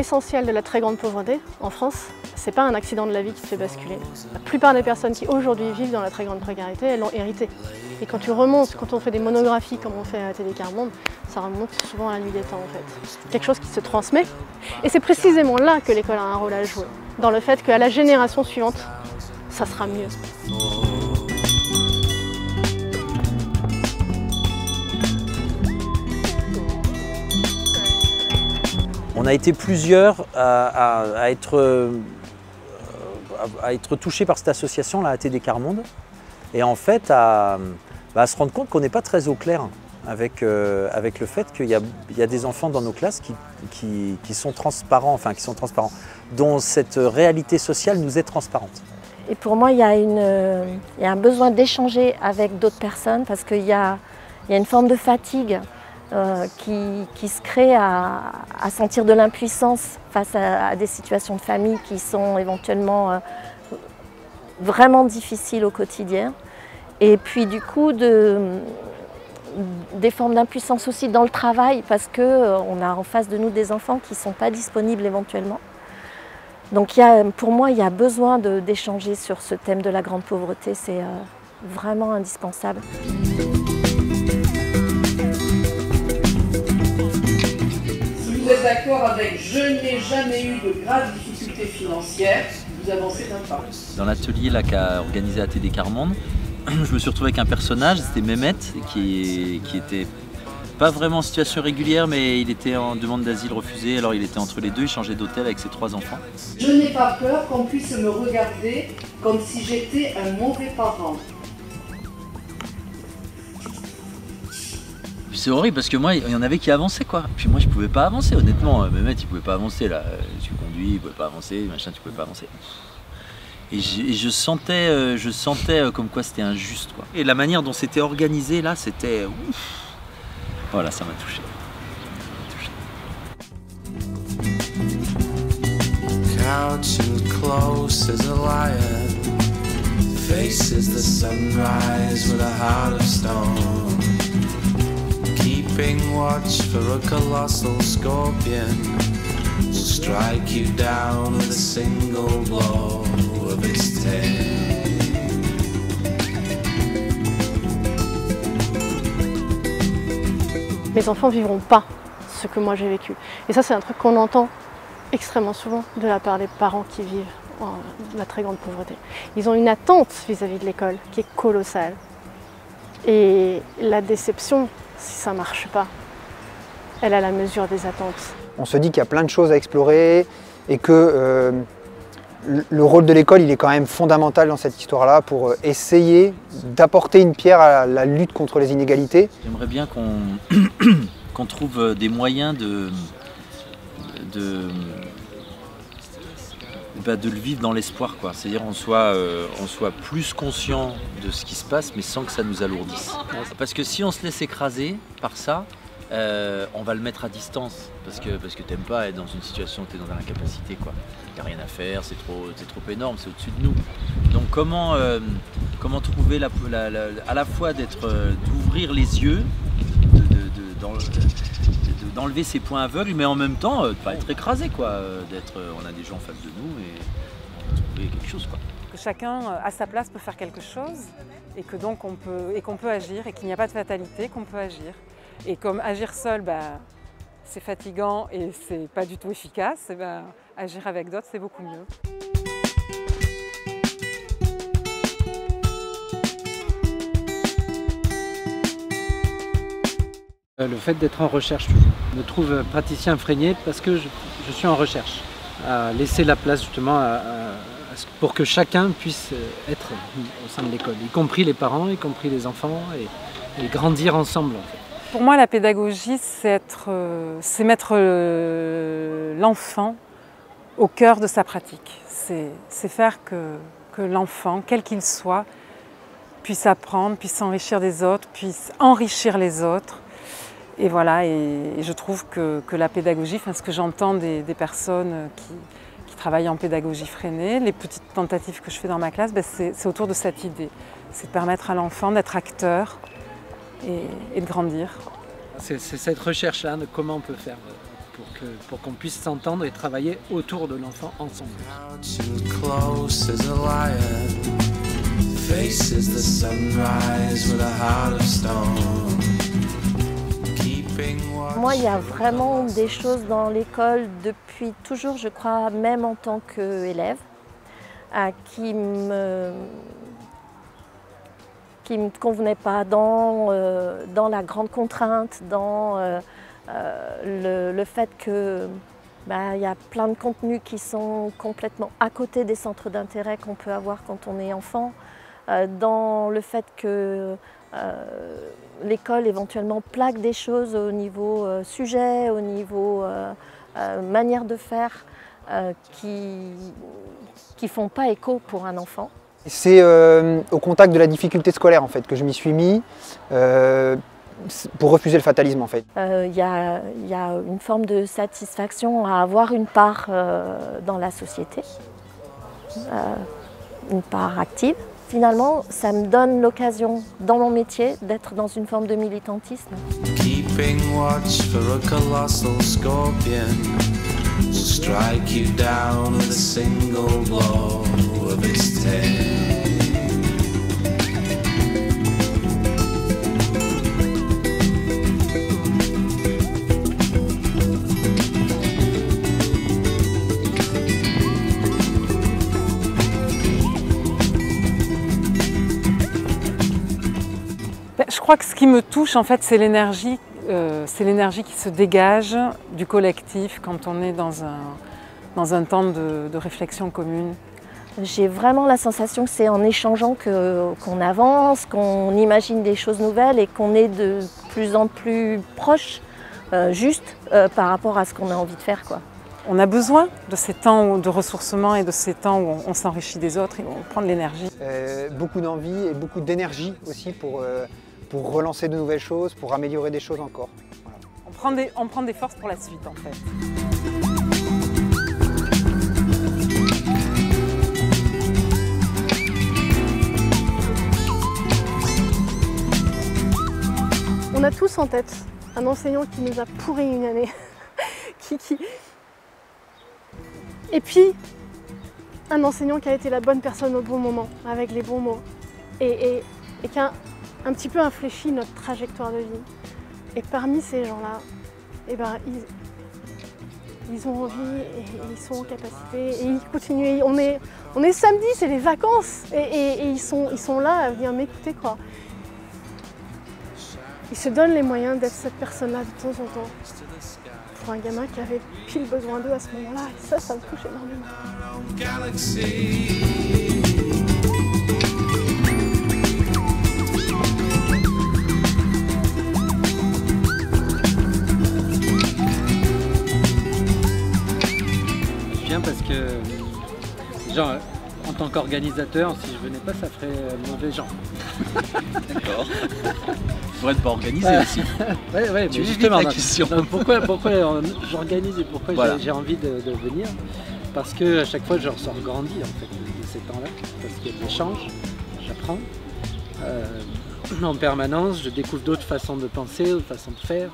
l'essentiel de la très grande pauvreté en France, c'est pas un accident de la vie qui te fait basculer. La plupart des personnes qui aujourd'hui vivent dans la très grande précarité, elles l'ont hérité. Et quand tu remontes, quand on fait des monographies comme on fait à Télé Quart Monde, ça remonte souvent à la nuit des temps en fait. Quelque chose qui se transmet. Et c'est précisément là que l'école a un rôle à jouer. Dans le fait qu'à la génération suivante, ça sera mieux. On a été plusieurs à être touchés par cette association, la Télé Quart Monde, et en fait à se rendre compte qu'on n'est pas très au clair avec le fait qu'il y a des enfants dans nos classes qui sont transparents, dont cette réalité sociale nous est transparente. Et pour moi, il y a un besoin d'échanger avec d'autres personnes parce qu'il y a une forme de fatigue qui se crée à sentir de l'impuissance face à des situations de famille qui sont éventuellement vraiment difficiles au quotidien. Et puis du coup, des formes d'impuissance aussi dans le travail parce qu'on a en face de nous des enfants qui ne sont pas disponibles éventuellement. Donc pour moi, il y a besoin d'échanger sur ce thème de la grande pauvreté, c'est vraiment indispensable. Vous êtes d'accord avec « je n'ai jamais eu de graves difficultés financières », vous avancez d'un pas. Dans l'atelier qu'a organisé la Télé Quart Monde, je me suis retrouvé avec un personnage, c'était Mehmet, qui était pas vraiment en situation régulière, mais il était en demande d'asile refusée, alors il était entre les deux, il changeait d'hôtel avec ses 3 enfants. Je n'ai pas peur qu'on puisse me regarder comme si j'étais un mauvais parent. C'est horrible parce que moi, il y en avait qui avançaient quoi. Puis moi, je pouvais pas avancer, honnêtement. Mehmet, il pouvait pas avancer là. Tu conduis, il pouvait pas avancer, machin, tu pouvais pas avancer. Et je sentais comme quoi c'était injuste quoi. Et la manière dont c'était organisé là, c'était ouf. Voilà, ça m'a touché. Couch and close as a lion, faces the sunrise with a heart of stone. Keeping watch for a colossal scorpion will strike you down with a single blow of its tail. Mes enfants ne vivront pas ce que moi j'ai vécu. Et ça, c'est un truc qu'on entend extrêmement souvent de la part des parents qui vivent la très grande pauvreté. Ils ont une attente vis-à-vis de l'école qui est colossale. Et la déception, si ça ne marche pas, elle a la mesure des attentes. On se dit qu'il y a plein de choses à explorer et que le rôle de l'école, il est quand même fondamental dans cette histoire-là pour essayer d'apporter une pierre à la lutte contre les inégalités. J'aimerais bien qu'on trouve des moyens de le vivre dans l'espoir, quoi. C'est-à-dire on soit plus conscient de ce qui se passe, mais sans que ça nous alourdisse. Parce que si on se laisse écraser par ça, on va le mettre à distance. Parce que t'aimes pas être dans une situation où t'es dans l'incapacité, quoi. Y a rien à faire, c'est trop énorme, c'est au-dessus de nous. Donc comment trouver à la fois d'ouvrir les yeux, d'enlever ces points aveugles, mais en même temps de pas être écrasé, quoi. On a des gens en face de nous et on va trouver quelque chose, quoi. Que chacun à sa place peut faire quelque chose et que donc qu'on peut agir et qu'il n'y a pas de fatalité, qu'on peut agir. Et comme agir seul, c'est fatigant et c'est pas du tout efficace, et agir avec d'autres, c'est beaucoup mieux. Le fait d'être en recherche, je me trouve praticien imprégné parce que je suis en recherche. À laisser la place justement pour que chacun puisse être au sein de l'école, y compris les parents, y compris les enfants, et grandir ensemble. En fait. Pour moi, la pédagogie, c'est mettre l'enfant au cœur de sa pratique. C'est faire que l'enfant, quel qu'il soit, puisse apprendre, puisse s'enrichir des autres, puisse enrichir les autres. Et voilà, et je trouve que la pédagogie, ce que j'entends des personnes qui travaillent en pédagogie freinée, les petites tentatives que je fais dans ma classe, c'est autour de cette idée. C'est de permettre à l'enfant d'être acteur et de grandir. C'est cette recherche-là de comment on peut faire pour qu'on puisse s'entendre et travailler autour de l'enfant ensemble. Moi, il y a vraiment des choses dans l'école depuis toujours, je crois, même en tant qu'élève, qui me convenaient pas dans la grande contrainte, dans le fait que il y a plein de contenus qui sont complètement à côté des centres d'intérêt qu'on peut avoir quand on est enfant, dans le fait que l'école éventuellement plaque des choses au niveau sujet, au niveau manière de faire qui font pas écho pour un enfant. C'est au contact de la difficulté scolaire en fait que je m'y suis mis pour refuser le fatalisme en fait. Y a une forme de satisfaction à avoir une part dans la société, une part active. Finalement, ça me donne l'occasion dans mon métier d'être dans une forme de militantisme. Keeping watch for a colossal scorpion, strike you down with a single blow of its tail. Je crois que ce qui me touche, en fait, c'est l'énergie qui se dégage du collectif quand on est dans un temps de réflexion commune. J'ai vraiment la sensation que c'est en échangeant qu'on avance, qu'on imagine des choses nouvelles et qu'on est de plus en plus proche, juste par rapport à ce qu'on a envie de faire, quoi. On a besoin de ces temps de ressourcement et de ces temps où on s'enrichit des autres et on prend de l'énergie. Beaucoup d'envie et beaucoup d'énergie aussi pour relancer de nouvelles choses, pour améliorer des choses encore. Voilà. On prend des forces pour la suite en fait. On a tous en tête un enseignant qui nous a pourri une année. Et puis, un enseignant qui a été la bonne personne au bon moment, avec les bons mots, et qui a un petit peu infléchi notre trajectoire de vie. Et parmi ces gens-là, ils ont envie et ils sont en capacité et ils continuent. On est samedi, c'est les vacances et ils sont là à venir m'écouter, quoi. Ils se donnent les moyens d'être cette personne-là de temps en temps pour un gamin qui avait pile besoin d'eux à ce moment-là. Et ça me touche énormément. Parce que, genre, en tant qu'organisateur, si je venais pas, ça ferait mauvais genre. D'accord. Pour être pas organisé aussi. Ouais, tu justement. La question. Donc, pourquoi j'organise et pourquoi voilà. J'ai envie de venir? Parce que à chaque fois, je ressors grandi en fait de ces temps-là. Parce qu'il y a de l'échange, j'apprends en permanence, je découvre d'autres façons de penser, d'autres façons de faire.